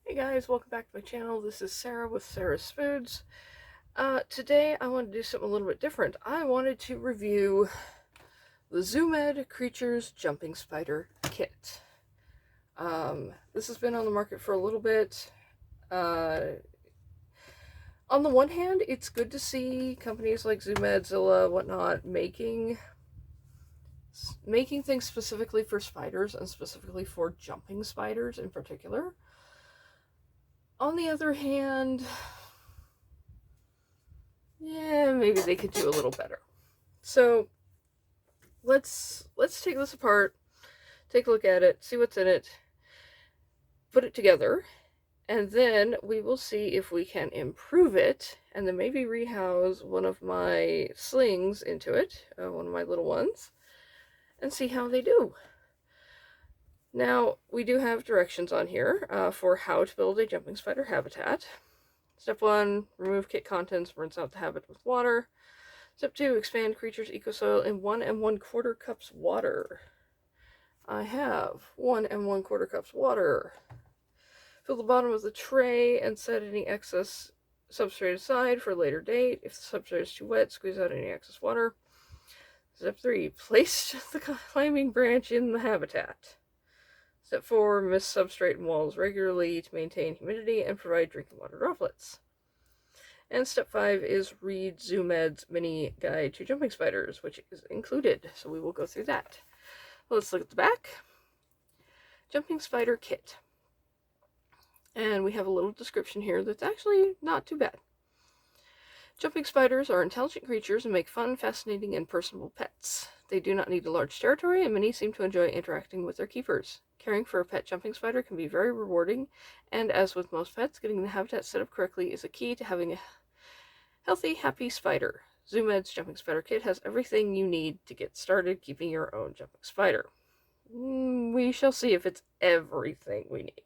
Hey guys, welcome back to my channel. This is Sarah with Sarah's Foods. Today I want to do something a little bit different. I wanted to review the ZooMed Creatures Jumping Spider Kit. This has been on the market for a little bit. On the one hand, it's good to see companies like ZooMed, Zilla, whatnot, making things specifically for spiders and specifically for jumping spiders in particular. On the other hand, yeah, maybe they could do a little better. So let's take this apart, take a look at it, see what's in it, put it together, and then we will see if we can improve it, and then maybe rehouse one of my slings into it, one of my little ones, and see how they do. Now, we do have directions on here for how to build a jumping spider habitat. Step 1, remove kit contents, rinse out the habitat with water. Step 2, expand creature's ecosoil in 1 1/4 cups water. I have 1 1/4 cups water. Fill the bottom of the tray and set any excess substrate aside for a later date. If the substrate is too wet, squeeze out any excess water. Step 3, place the climbing branch in the habitat. Step 4, mist substrate and walls regularly to maintain humidity and provide drinking water droplets. And step 5 is read ZooMed's mini guide to jumping spiders, which is included, so we will go through that. Let's look at the back. Jumping spider kit. And we have a little description here that's actually not too bad. Jumping spiders are intelligent creatures and make fun, fascinating, and personable pets. They do not need a large territory, and many seem to enjoy interacting with their keepers. Caring for a pet jumping spider can be very rewarding, and as with most pets, getting the habitat set up correctly is a key to having a healthy, happy spider. ZooMed's Jumping Spider Kit has everything you need to get started keeping your own jumping spider. We shall see if it's everything we need.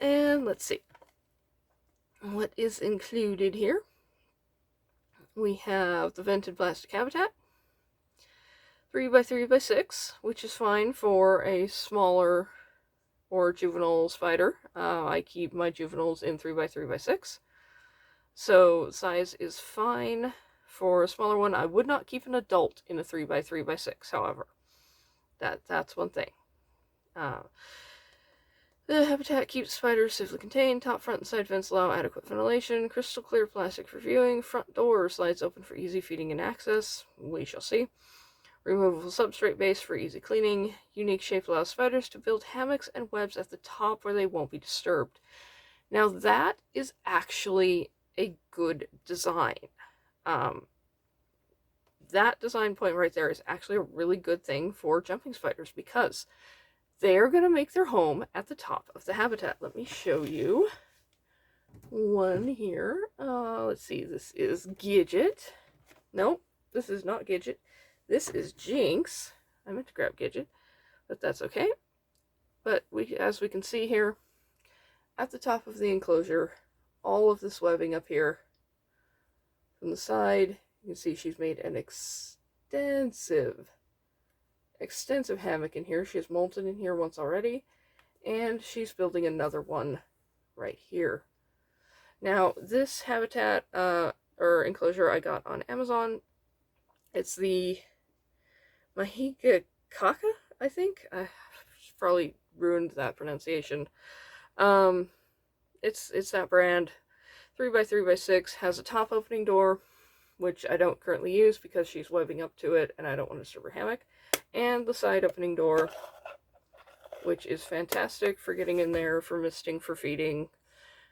And let's see what is included here. We have the vented plastic habitat, 3x3x6, which is fine for a smaller or juvenile spider. I keep my juveniles in 3x3x6, so size is fine. For a smaller one, I would not keep an adult in a 3x3x6, however. That's one thing. The habitat keeps spiders safely contained. Top, front, and side vents allow adequate ventilation. Crystal clear plastic for viewing. Front door slides open for easy feeding and access. We shall see. Removable substrate base for easy cleaning. Unique shape allows spiders to build hammocks and webs at the top where they won't be disturbed. Now that is actually a good design. That design point right there is actually a really good thing for jumping spiders because they're going to make their home at the top of the habitat. Let me show you one here. Let's see, this is Gidget. Nope, this is not Gidget. This is Jinx. I meant to grab Gidget, but that's okay. But as we can see here, at the top of the enclosure, all of this webbing up here. From the side, you can see she's made an extensive hammock in here. She has molted in here once already, and she's building another one right here. Now, this habitat or enclosure I got on Amazon. It's the Mahika Kaka, I think. I probably ruined that pronunciation. It's that brand. 3x3x6, has a top opening door, which I don't currently use because she's webbing up to it and I don't want to disturb her hammock. And the side opening door, which is fantastic for getting in there, for misting, for feeding,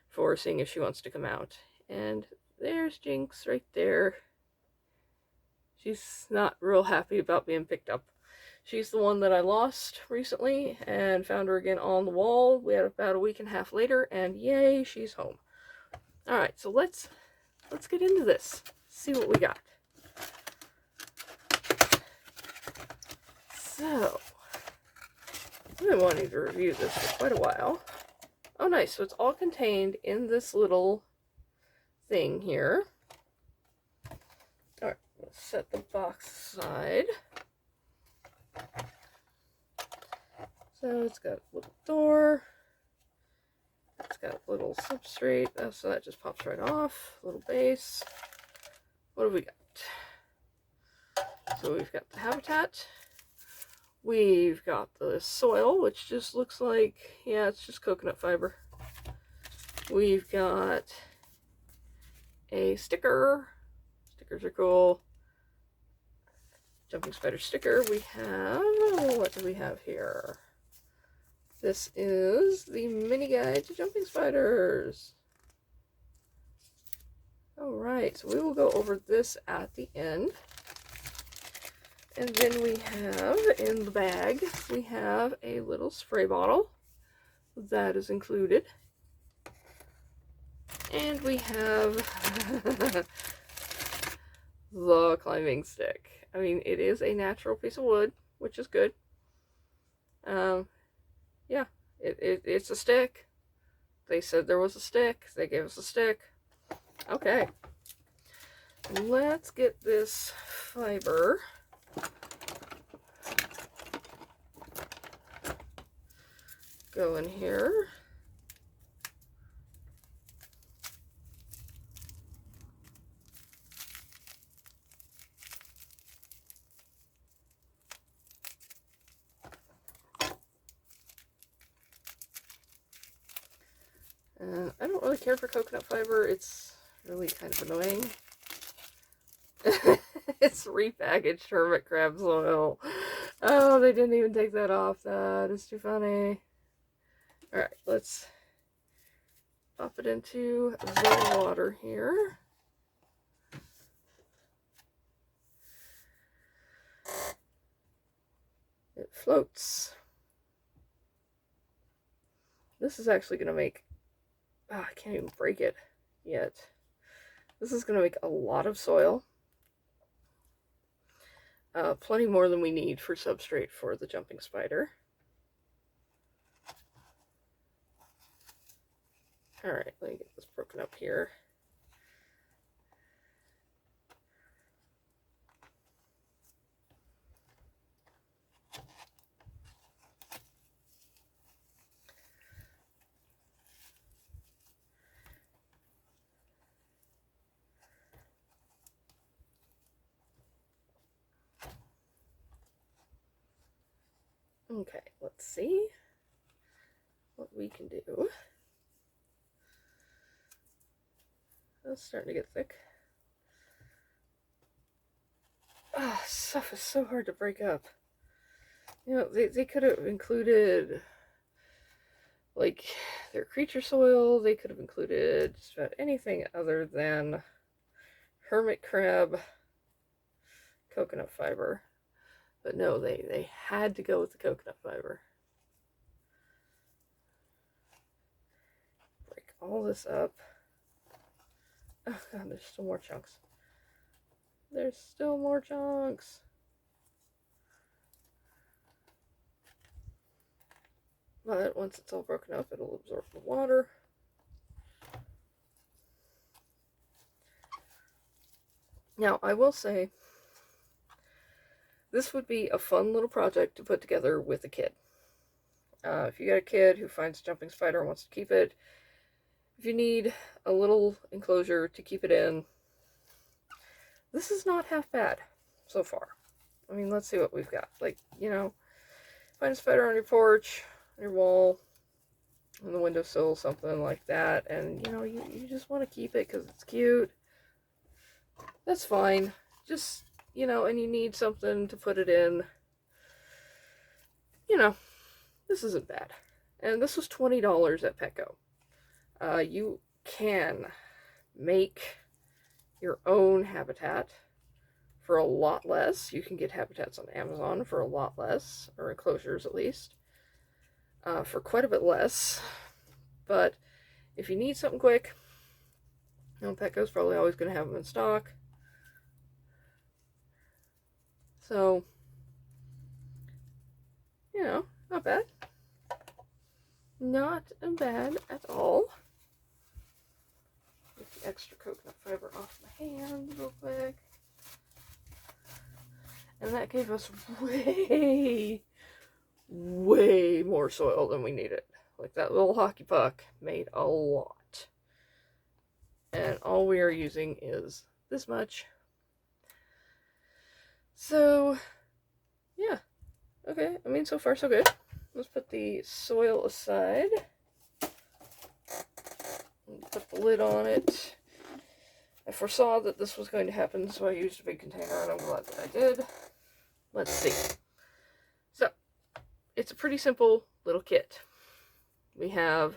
for seeing if she wants to come out. And there's Jinx right there. She's not real happy about being picked up. She's the one that I lost recently and found her again on the wall. We had about a week and a half later, and yay, she's home. Alright, so let's get into this. See what we got. So, I've been wanting to review this for quite a while. Oh, nice. So it's all contained in this little thing here. Alright, let's set the box aside. So it's got a little door. got a little substrate, so that just pops right off. A little base. What have we got? So we've got the habitat. We've got the soil, which just looks like, yeah, it's just coconut fiber. We've got a sticker. Stickers are cool. Jumping spider sticker. We have, what do we have here? This is the mini guide to jumping spiders. Alright, so we will go over this at the end. And then we have, in the bag, we have a little spray bottle. That is included. And we have the climbing stick. I mean, it is a natural piece of wood, which is good. Yeah, it's a stick. They said there was a stick. They gave us a stick. Okay. Let's get this fiber going here. I don't really care for coconut fiber. It's really kind of annoying. It's repackaged hermit crab soil. Oh, they didn't even take that off. That is too funny. Alright, let's pop it into the water here. It floats. This is actually going to make... I can't even break it yet. This is going to make a lot of soil. Plenty more than we need for substrate for the jumping spider. Alright, let me get this broken up here. Okay, let's see what we can do. That's starting to get thick. Ah, stuff is so hard to break up. You know, they could have included, like, their creature soil. They could have included just about anything other than hermit crab coconut fiber. But no, they had to go with the coconut fiber. Break all this up. Oh god, there's still more chunks. There's still more chunks. But once it's all broken up, it'll absorb the water. Now, I will say, this would be a fun little project to put together with a kid. If you got a kid who finds a jumping spider and wants to keep it, if you need a little enclosure to keep it in, this is not half bad so far. I mean, let's see what we've got. Like, you know, find a spider on your porch, on your wall, on the windowsill, something like that, and, you know, you just want to keep it because it's cute. That's fine. Just, you know, and you need something to put it in. You know, this isn't bad. And this was $20 at Petco. You can make your own habitat for a lot less. You can get habitats on Amazon for a lot less, or enclosures at least, for quite a bit less. But if you need something quick, you know, Petco's probably always going to have them in stock. So, you know, not bad. Not bad at all. Get the extra coconut fiber off my hand real quick. And that gave us way more soil than we needed. like that little hockey puck, made a lot. And all we are using is this much. So, yeah. Okay, I mean, so far so good. Let's put the soil aside. Put the lid on it. I foresaw that this was going to happen, so I used a big container, and I'm glad that I did. Let's see. So, it's a pretty simple little kit. We have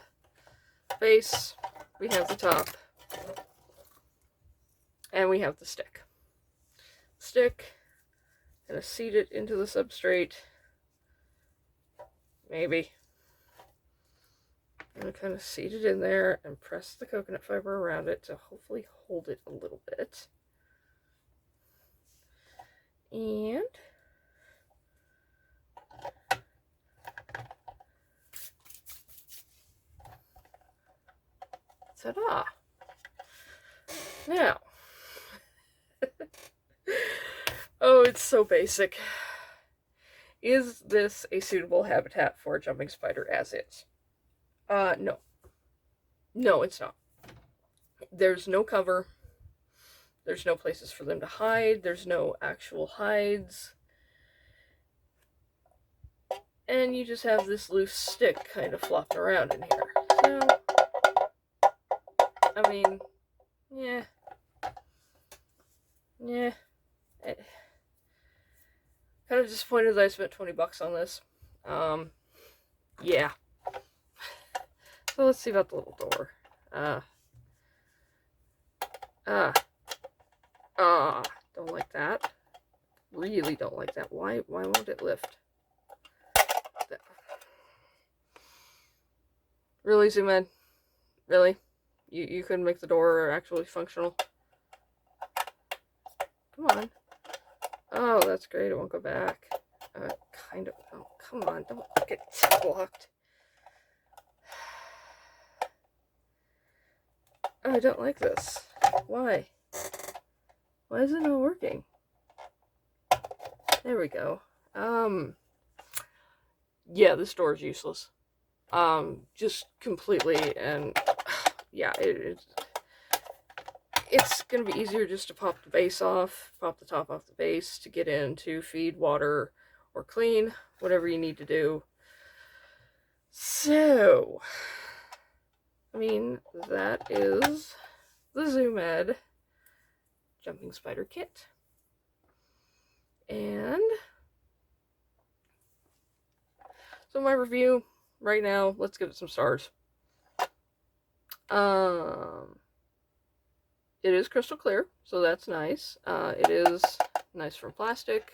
base, we have the top, and we have the stick. Stick, gonna seat it into the substrate. Maybe. I'm gonna kind of seat it in there and press the coconut fiber around it to hopefully hold it a little bit. And ta-da! Now, oh, it's so basic. Is this a suitable habitat for a jumping spider as is? No. No, it's not. There's no cover. There's no places for them to hide. There's no actual hides. And you just have this loose stick kind of flopping around in here. So, I mean, yeah. Yeah. Kind of disappointed that I spent $20 on this. Yeah. So let's see about the little door. Don't like that. Really don't like that. Why won't it lift? Really, ZooMed? Really? You couldn't make the door actually functional? Come on. Oh, that's great. It won't go back. Kind of. Oh, come on. Don't get blocked. Oh, I don't like this. Why? Why is it not working? There we go. Yeah, this door is useless. Just completely, and yeah, it's gonna be easier just to pop the base off, pop the top off the base to get in to feed, water, or clean, whatever you need to do. So, I mean, that is the ZooMed Jumping Spider Kit. And so my review right now, let's give it some stars. It is crystal clear, so that's nice. It is nice from plastic.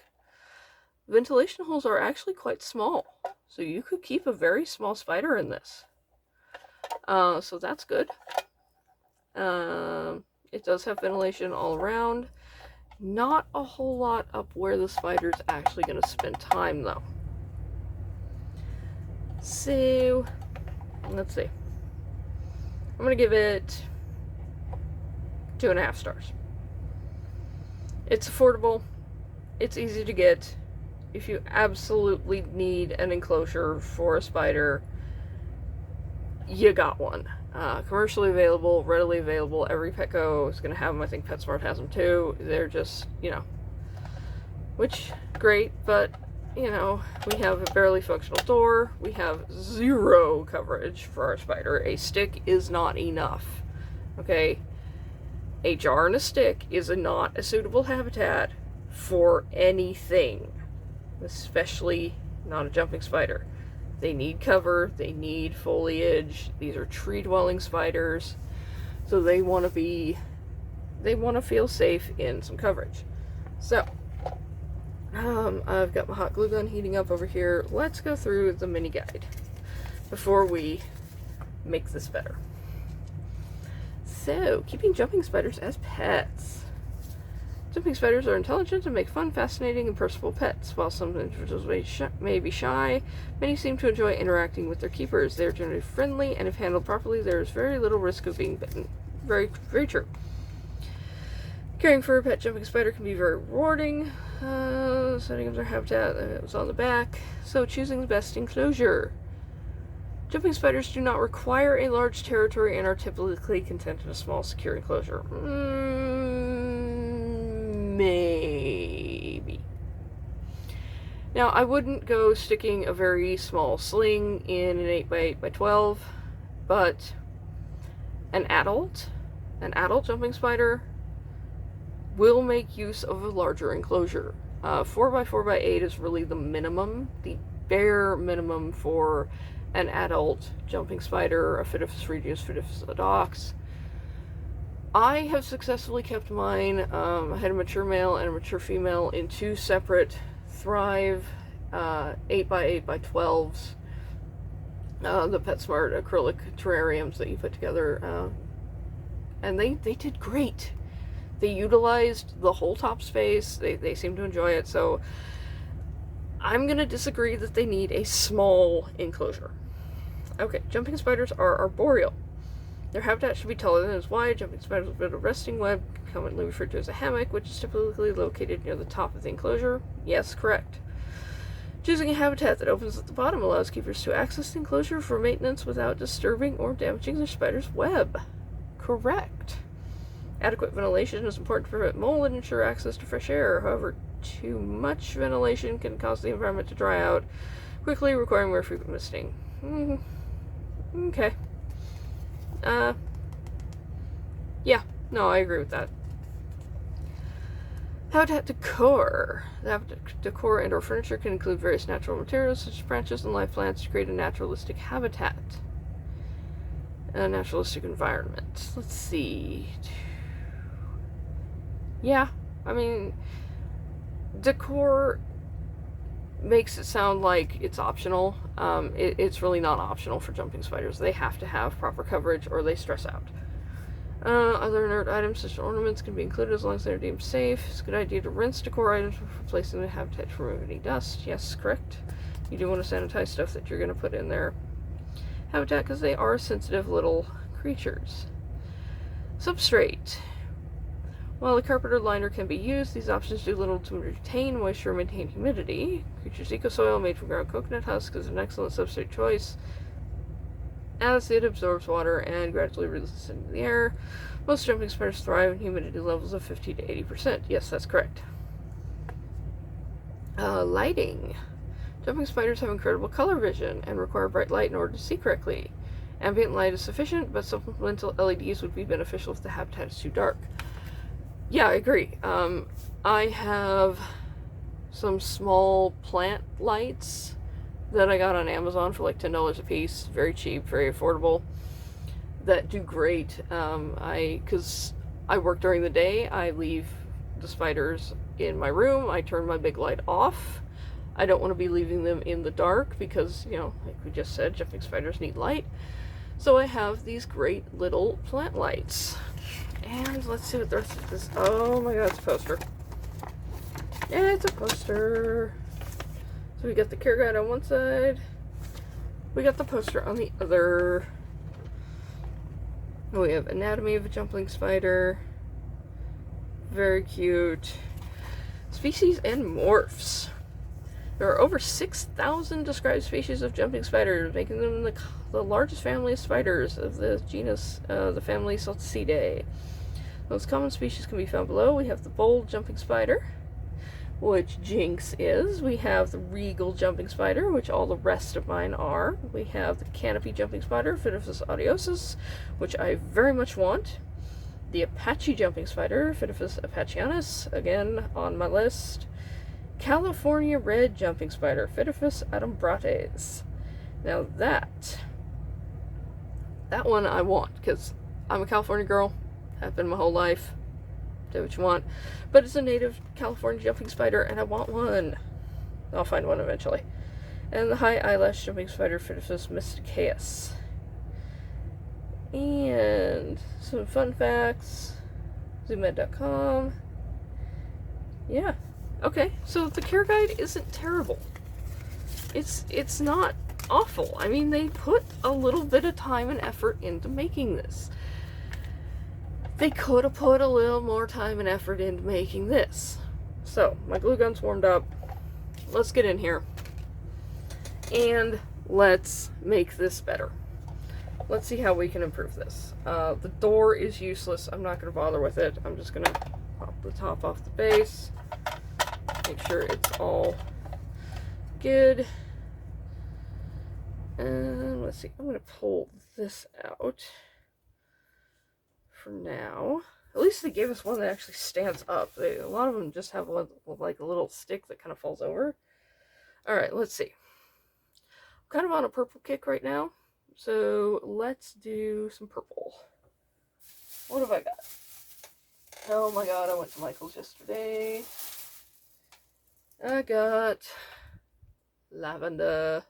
Ventilation holes are actually quite small, so you could keep a very small spider in this. So that's good. It does have ventilation all around. Not a whole lot up where the spider's actually going to spend time, though. So, let's see. I'm going to give it 2.5 stars. It's affordable. It's easy to get. If you absolutely need an enclosure for a spider, you got one. Commercially available, readily available. Every Petco is going to have them. I think PetSmart has them too. They're just, which, great, but, we have a barely functional door. We have 0 coverage for our spider. A stick is not enough, okay? A jar and a stick is not a suitable habitat for anything, especially not a jumping spider. They need cover, they need foliage. These are tree-dwelling spiders, so they want to feel safe in some coverage. So, I've got my hot glue gun heating up over here. Let's go through the mini guide before we make this better. So, keeping jumping spiders as pets. Jumping spiders are intelligent and make fun, fascinating, and personable pets. While some individuals may be shy, many seem to enjoy interacting with their keepers. They are generally friendly, and if handled properly, there is very little risk of being bitten. Very, very true. Caring for a pet jumping spider can be very rewarding. Setting up their habitat, it was on the back. So, choosing the best enclosure. Jumping spiders do not require a large territory and are typically content in a small, secure enclosure. Maybe. Now, I wouldn't go sticking a very small sling in an 8x8x12, but an adult jumping spider will make use of a larger enclosure. 4x4x8 is really the minimum, the bare minimum for an adult jumping spider, a Phidippus regius, Phidippus adox. I have successfully kept mine. I had a mature male and a mature female in 2 separate Thrive 8x8x12s, the PetSmart acrylic terrariums that you put together, and they did great. They utilized the whole top space. They seem to enjoy it. So I'm going to disagree that they need a small enclosure. Okay, jumping spiders are arboreal. Their habitat should be taller than is wide. Jumping spiders will build a resting web, commonly referred to as a hammock, which is typically located near the top of the enclosure. Yes, correct. Choosing a habitat that opens at the bottom allows keepers to access the enclosure for maintenance without disturbing or damaging their spider's web. Correct. Adequate ventilation is important to prevent mold and ensure access to fresh air. However, too much ventilation can cause the environment to dry out quickly, requiring more frequent misting. Okay. Yeah, no, I agree with that. Habitat decor. The habitat decor and or furniture can include various natural materials such as branches and live plants to create a naturalistic habitat. A naturalistic environment. Let's see. Yeah, I mean, decor makes it sound like it's optional. It's really not optional for jumping spiders. They have to have proper coverage or they stress out. Other inert items such as ornaments can be included as long as they're deemed safe. It's a good idea to rinse decor items before placing the habitat to remove any dust. Yes, correct. You do want to sanitize stuff that you're going to put in their habitat because they are sensitive little creatures. Substrate. While a carpet or liner can be used, these options do little to retain moisture and maintain humidity. Creature's ecosoil made from ground coconut husk is an excellent substrate choice, as it absorbs water and gradually releases into the air. Most jumping spiders thrive in humidity levels of 50 to 80%. Yes, that's correct. Lighting. Jumping spiders have incredible color vision and require bright light in order to see correctly. Ambient light is sufficient, but supplemental LEDs would be beneficial if the habitat is too dark. Yeah, I agree. I have some small plant lights that I got on Amazon for like $10 a piece. Very cheap, very affordable. That do great. Because I work during the day, I leave the spiders in my room. I turn my big light off. I don't want to be leaving them in the dark because, you know, like we just said, jumping spiders need light. So I have these great little plant lights. And let's see what the rest of this. Oh my god, it's a poster. It's a poster. So we got the care guide on one side. We got the poster on the other. We have anatomy of a jumping spider. Very cute. Species and morphs. There are over 6,000 described species of jumping spiders, making them the largest family of spiders of the genus, the family Salticidae. Most common species can be found below. We have the bold jumping spider, which Jinx is. We have the regal jumping spider, which all the rest of mine are. We have the canopy jumping spider, Phidippus audiosus, which I very much want. The Apache jumping spider, Phidippus apachianus, again on my list. California red jumping spider, Phidippus adumbrates. Now that one I want, because I'm a California girl, have been my whole life. Do what you want. But it's a native California jumping spider, and I want one. I'll find one eventually. And the high eyelash jumping spider, Phidippus mysticaeus. And some fun facts. ZooMed.com. Yeah. Okay, so the care guide isn't terrible. It's not awful. I mean, they put a little bit of time and effort into making this. They could have put a little more time and effort into making this. So, my glue gun's warmed up. Let's get in here. And let's make this better. Let's see how we can improve this. The door is useless. I'm not going to bother with it. I'm just going to pop the top off the base. Make sure it's all good. And let's see. I'm going to pull this out for now. At least they gave us one that actually stands up. A lot of them just have one, like a little stick that kind of falls over. Alright, let's see. I'm kind of on a purple kick right now. So let's do some purple. What have I got? Oh my god, I went to Michael's yesterday. I got lavender.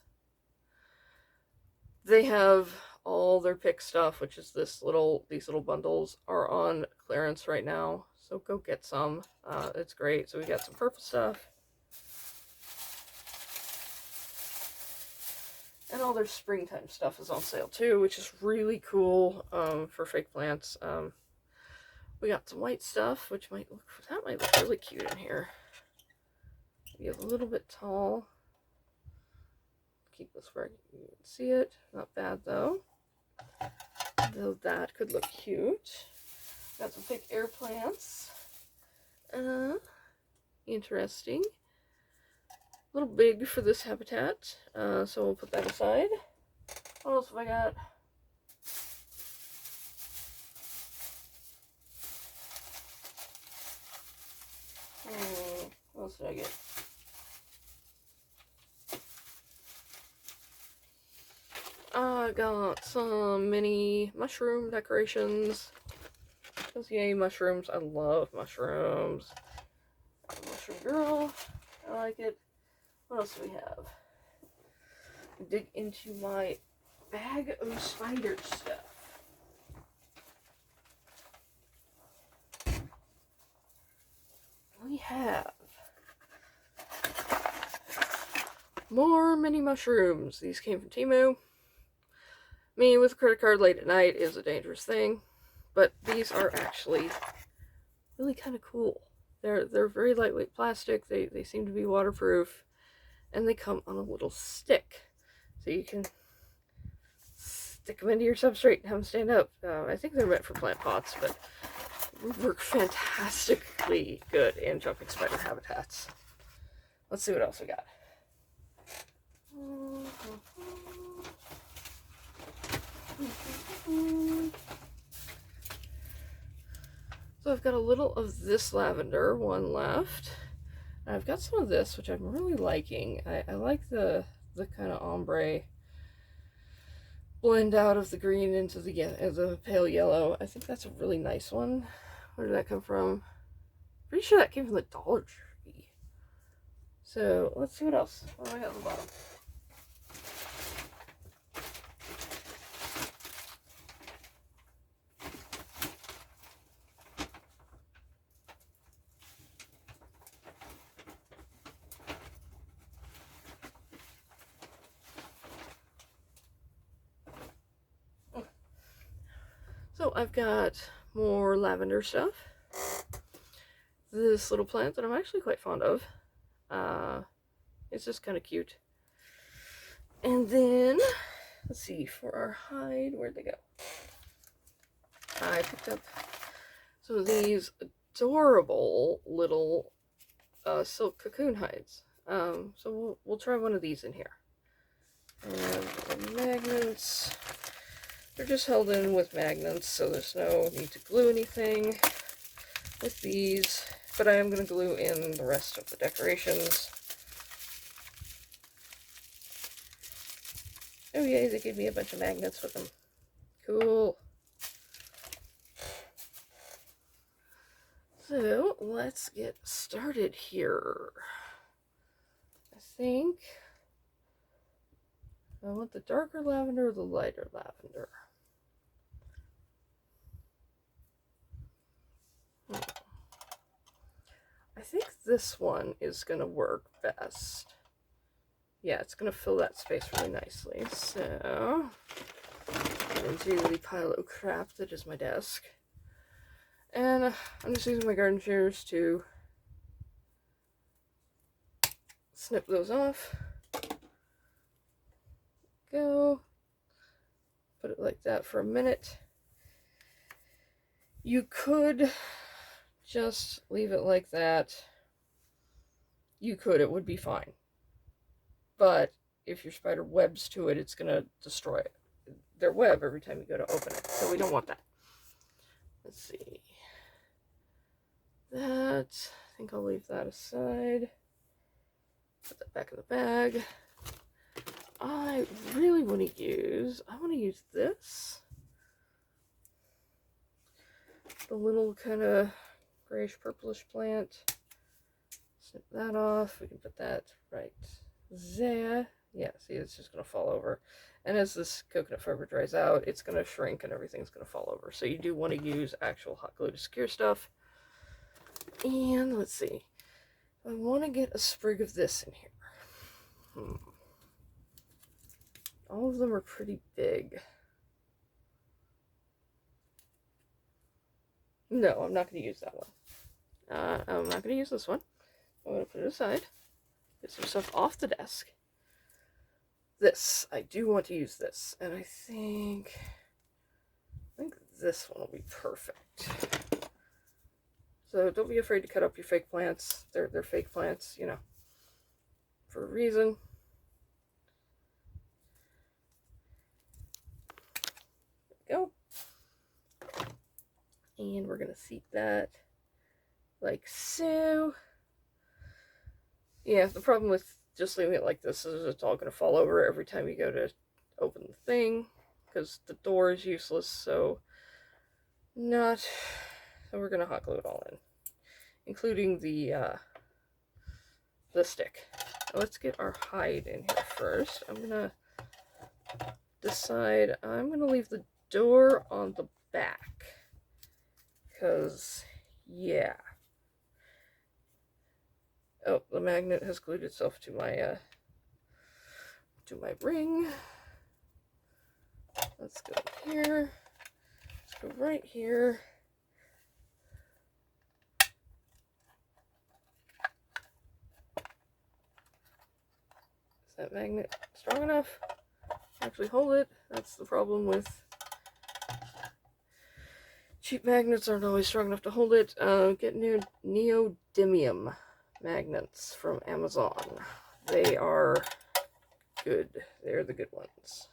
They have all their pick stuff, which is these little bundles are on clearance right now. So go get some. It's great. So we got some purple stuff. And all their springtime stuff is on sale too, which is really cool for fake plants. We got some white stuff, which might look really cute in here. Be a little bit tall. Keep this where you can see it. Not bad though. Though that could look cute. Got some fake air plants. Interesting. A little big for this habitat, so we'll put that aside. What else have I got? What else did I get? I got some mini mushroom decorations. Because yay, mushrooms. I love mushrooms. Mushroom girl. I like it. What else do we have? Dig into my bag of spider stuff. We have more mini mushrooms. These came from Temu. Me with a credit card late at night is a dangerous thing, but these are actually really kind of cool. They're very lightweight plastic. They seem to be waterproof. And they come on a little stick, so you can stick them into your substrate and have them stand up. I think they're meant for plant pots, but work fantastically good in jumping spider habitats. Let's see what else we got. So I've got a little of this lavender, one left. I've got some of this, which I'm really liking. I like the kind of ombre blend out of the green into the pale yellow. I think that's a really nice one. Where did that come from? Pretty sure that came from the Dollar Tree. So let's see what else. What do I got at the bottom? So I've got more lavender stuff. This little plant that I'm actually quite fond of. It's just kind of cute. And then, let's see, for our hide, where'd they go? I picked up some of these adorable little silk cocoon hides. So we'll try one of these in here. And the magnets. They're just held in with magnets, so there's no need to glue anything with these. But I am going to glue in the rest of the decorations. Oh yay, they gave me a bunch of magnets with them. Cool. So, let's get started here. I think I want the darker lavender or the lighter lavender. I think this one is going to work best. Yeah, it's going to fill that space really nicely. So, into the pile of crap that is my desk. And I'm just using my garden shears to snip those off. like that for a minute. You could just leave it like that. You could, it would be fine. But if your spider webs to it, it's going to destroy their web every time you go to open it. So we don't want that. Let's see. That, I think I'll leave that aside. Put that back in the bag. I really want to use this. The little kind of grayish purplish plant. Snip that off. We can put that right there. Yeah, see, it's just going to fall over. And as this coconut fiber dries out, it's going to shrink and everything's going to fall over. So you do want to use actual hot glue to secure stuff. And let's see. I want to get a sprig of this in here. All of them are pretty big. No, I'm not going to use that one. I'm not going to use this one. I'm going to put it aside. Get some stuff off the desk. This, I do want to use this. And I think this one will be perfect. So don't be afraid to cut up your fake plants. They're fake plants, you know, for a reason. There we go. And we're going to seat that like so. Yeah, the problem with just leaving it like this is it's all going to fall over every time you go to open the thing, because the door is useless, so we're going to hot glue it all in, including the stick. Let's get our hide in here first. I'm going to decide I'm going to leave the door on the back, because, yeah. Oh, the magnet has glued itself to my ring. Let's go here. Let's go right here. Is that magnet strong enough to actually hold it? That's the problem with cheap magnets, aren't always strong enough to hold it. Get neodymium magnets from Amazon. They are good. They're the good ones.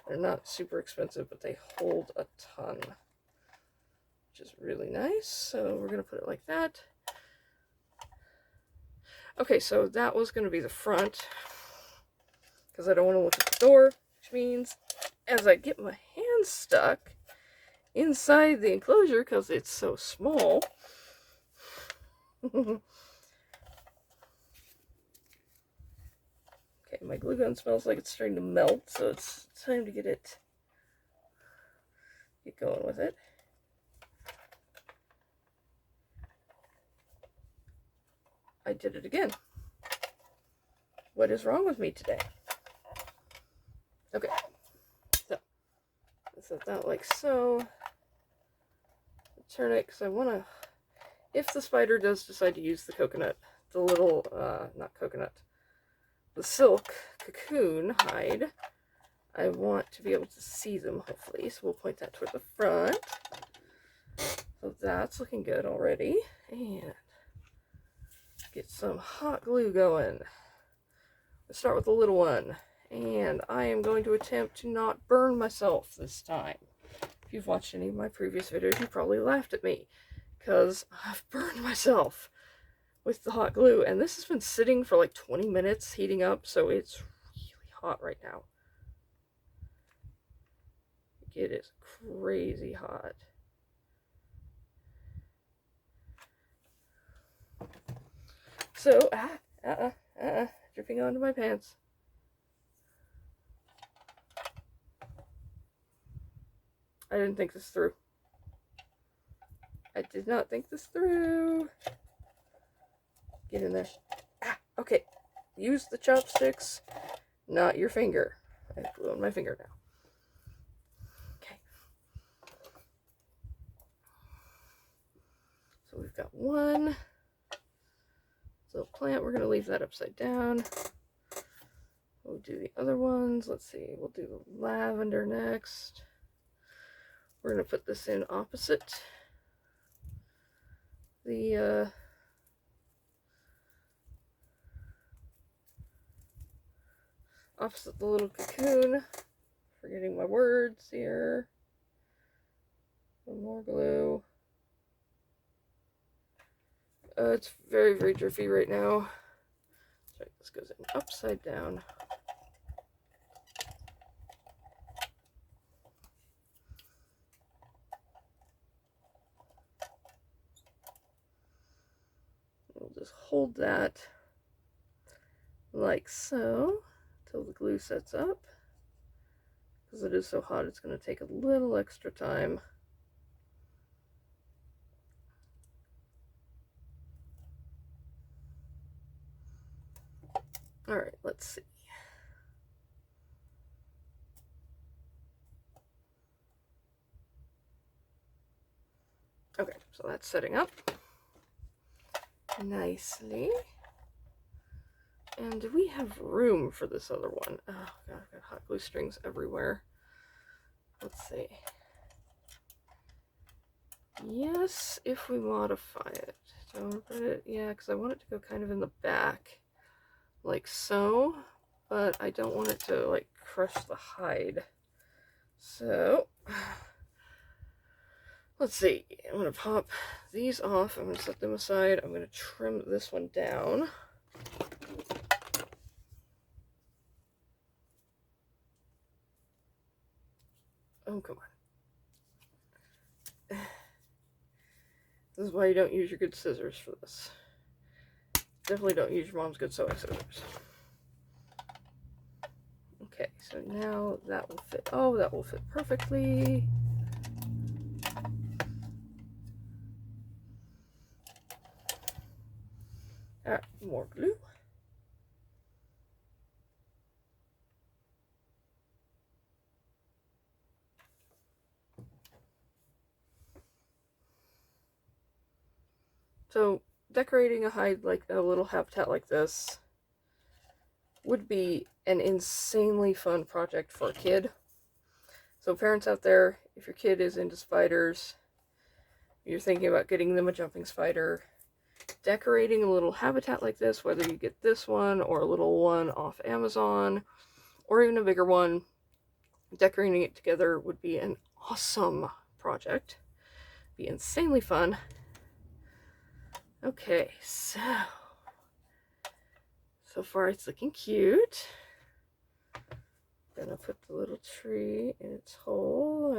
They're not super expensive, but they hold a ton, which is really nice. So we're going to put it like that. Okay, so that was going to be the front, because I don't want to look at the door, which means as I get my hand stuck inside the enclosure, because it's so small, okay, my glue gun smells like it's starting to melt, so it's time to get going with it. I did it again. What is wrong with me today? Okay, so set that like so. Turn it, because I want to, if the spider does decide to use the coconut, the little, not coconut, the silk cocoon hide, I want to be able to see them, hopefully, so we'll point that toward the front. So that's looking good already, and get some hot glue going. Let's start with the little one, and I am going to attempt to not burn myself this time. If you've watched any of my previous videos, you probably laughed at me, because I've burned myself with the hot glue, and this has been sitting for like 20 minutes heating up, so it's really hot right now. It is crazy hot. So, dripping onto my pants. I didn't think this through. I did not think this through. Get in there. Okay. Use the chopsticks, not your finger. I have glue on my finger now. Okay. So we've got one. So plant, we're going to leave that upside down. We'll do the other ones. Let's see. We'll do the lavender next. we're going to put this in opposite the little cocoon. Forgetting my words here. One more glue. It's very, very drippy right now. So this goes in upside down. We'll just hold that like so until the glue sets up. Because it is so hot, it's going to take a little extra time. Alright, let's see. Okay, so that's setting up nicely. And do we have room for this other one? Oh god, I've got hot glue strings everywhere. Let's see. Yes, if we modify it. So I want to put it, yeah, because I want it to go kind of in the back, like so, but I don't want it to like crush the hide. So let's see. I'm going to pop these off. I'm going to set them aside. I'm going to trim this one down. Oh, come on. This is why you don't use your good scissors for this. Definitely don't use your mom's good sewing scissors. Okay, so now that will fit. Oh, that will fit perfectly. Alright, more glue. So decorating a hide, like a little habitat like this, would be an insanely fun project for a kid. So parents out there, if your kid is into spiders, you're thinking about getting them a jumping spider, decorating a little habitat like this, whether you get this one or a little one off Amazon, or even a bigger one, decorating it together would be an awesome project. Be insanely fun. Okay, so far it's looking cute. Gonna put the little tree in its hole.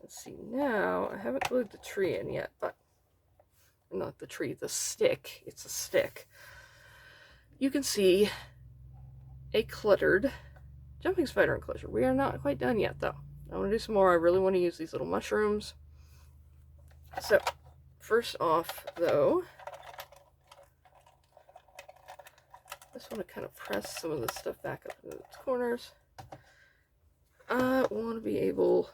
Let's see, now I haven't glued the tree in yet, but not the tree, the stick. It's a stick. You can see a cluttered jumping spider enclosure. We are not quite done yet, though. I want to do some more. I really want to use these little mushrooms. So first off, though, I just want to kind of press some of this stuff back up into its corners. I want to be able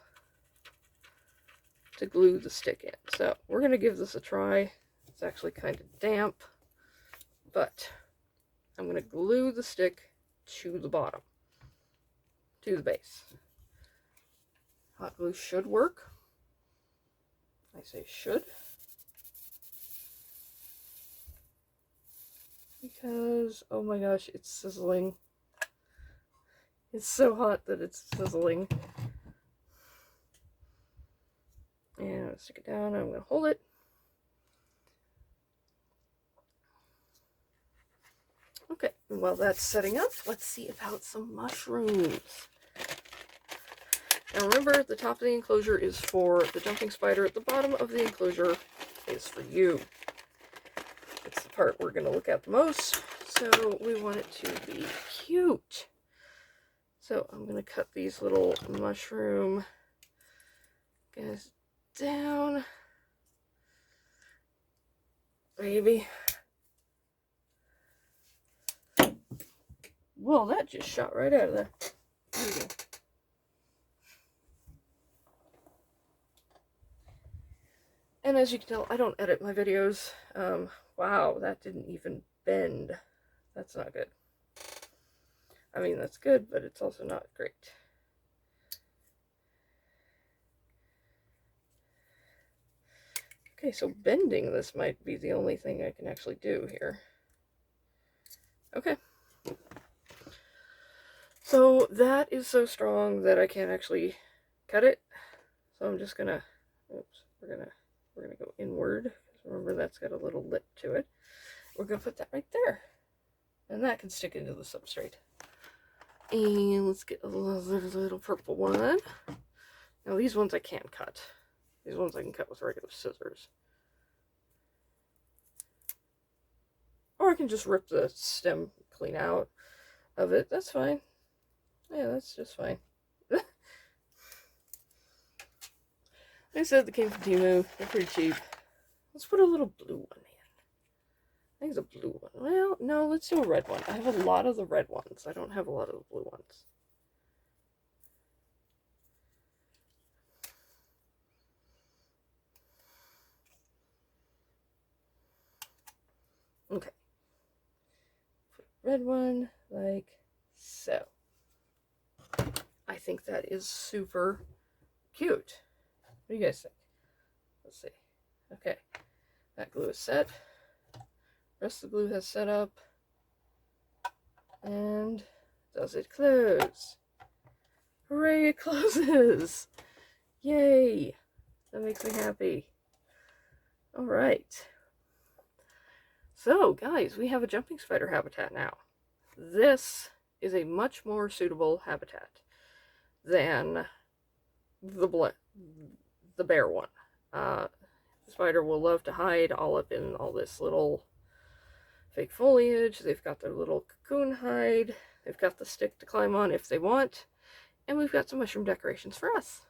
to glue the stick in. So we're going to give this a try. It's actually kind of damp, but I'm going to glue the stick to the bottom, to the base. Hot glue should work. I say should, because, oh my gosh, it's sizzling. It's so hot that it's sizzling. And I'm going to stick it down, I'm going to hold it. Okay, and while that's setting up, let's see about some mushrooms. Now remember, the top of the enclosure is for the jumping spider. The bottom of the enclosure is for you. It's the part we're going to look at the most, so we want it to be cute. So I'm going to cut these little mushroom guys down. Maybe. Well, that just shot right out of there. There we go. And as you can tell, I don't edit my videos. Wow, that didn't even bend. That's not good. I mean, that's good, but it's also not great. Okay, so bending this might be the only thing I can actually do here. Okay. So that is so strong that I can't actually cut it. So I'm just gonna, oops, we're gonna go inward. Remember, that's got a little lip to it. We're gonna put that right there. And that can stick into the substrate. And let's get a little purple one. Now these ones I can't cut. These ones I can cut with regular scissors. Or I can just rip the stem clean out of it. That's fine. Yeah, that's just fine. Like I said, they came from Temu. They're pretty cheap. Let's put a little blue one in. I think it's a blue one. Well, no, let's do a red one. I have a lot of the red ones. I don't have a lot of the blue ones. Okay. Put a red one like so. I think that is super cute. What do you guys think? Let's see. Okay. That glue is set. Rest of the glue has set up. And does it close? Hooray, it closes! Yay! That makes me happy. Alright. So, guys, we have a jumping spider habitat now. This is a much more suitable habitat than the bear one. The spider will love to hide all up in all this little fake foliage. They've got their little cocoon hide. They've got the stick to climb on if they want. And we've got some mushroom decorations for us.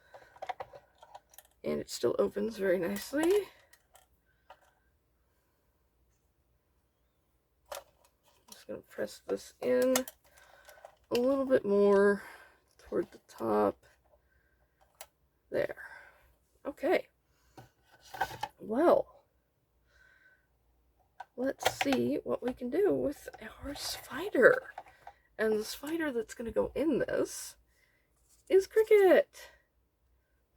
And it still opens very nicely. Just going to press this in a little bit more toward the top. There. Okay. Well, let's see what we can do with our spider. And the spider that's going to go in this is Cricket.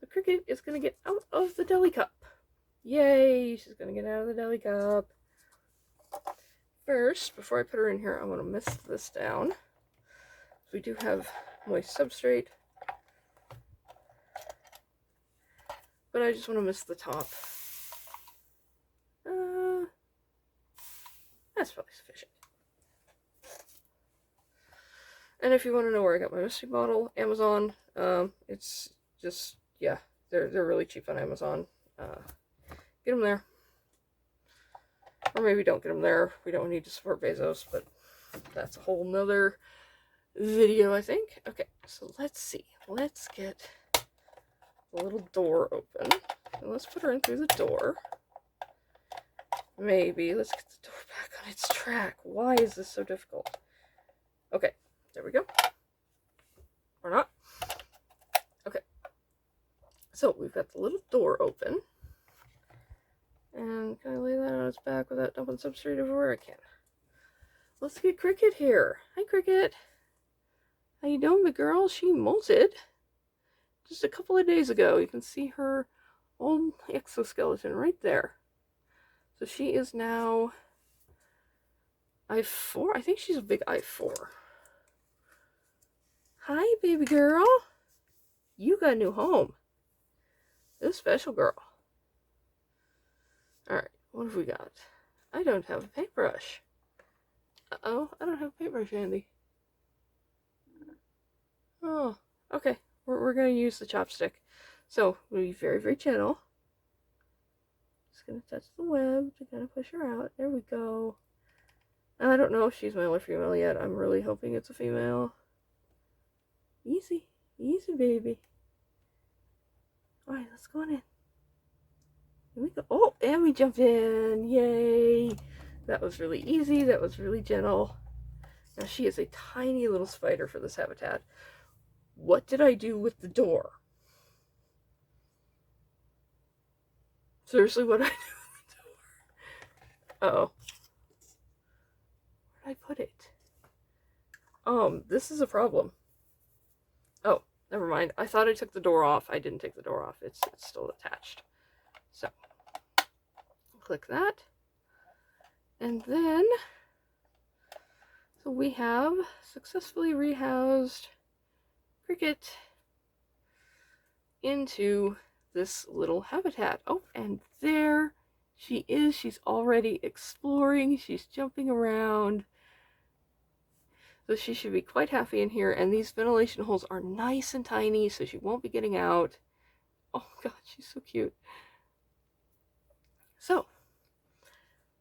The Cricket is going to get out of the deli cup. Yay, she's going to get out of the deli cup. First, before I put her in here, I'm going to mist this down. So we do have moist substrate. But I just want to mist the top. That's probably sufficient. And if you want to know where I got my misting bottle, Amazon. It's just, yeah, they're really cheap on Amazon. Get them there. Or maybe don't get them there. We don't need to support Bezos, but that's a whole nother video, I think. Okay, so let's see. Let's get the little door open. And let's put her in through the door. Maybe. Let's get the door back on its track. Why is this so difficult? Okay, there we go. Or not. Okay. So we've got the little door open. And can I lay that on its back without dumping substrate everywhere? I can. Let's get Cricket here. Hi, Cricket. How you doing, big girl? She molted just a couple of days ago. You can see her old exoskeleton right there. So she is now I4. I think she's a big I4. Hi, baby girl. You got a new home. This special girl. Alright, what have we got? I don't have a paintbrush. Uh-oh, I don't have a paintbrush handy. Oh, okay. We're going to use the chopstick. So, we'll be very, very gentle. Just going to touch the web to kind of push her out. There we go. I don't know if she's male or female yet. I'm really hoping it's a female. Easy. Easy, baby. Alright, let's go on in. Here we go. Oh, and we jumped in. Yay. That was really easy. That was really gentle. Now, she is a tiny little spider for this habitat. What did I do with the door? Seriously, what did I do with the door? Uh-oh. Where did I put it? This is a problem. Oh, never mind. I thought I took the door off. I didn't take the door off. It's still attached. So, click that. And then, so we have successfully rehoused Cricket into this little habitat. Oh, and there she is. She's already exploring. She's jumping around. So she should be quite happy in here. And these ventilation holes are nice and tiny, so she won't be getting out. Oh god, she's so cute. So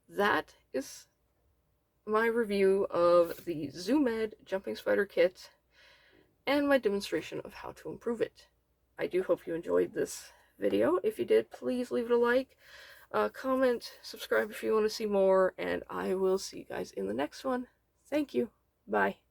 that is my review of the ZooMed jumping spider kit and my demonstration of how to improve it. I do hope you enjoyed this video. If you did, please leave it a like, comment, subscribe if you want to see more, and I will see you guys in the next one. Thank you. Bye.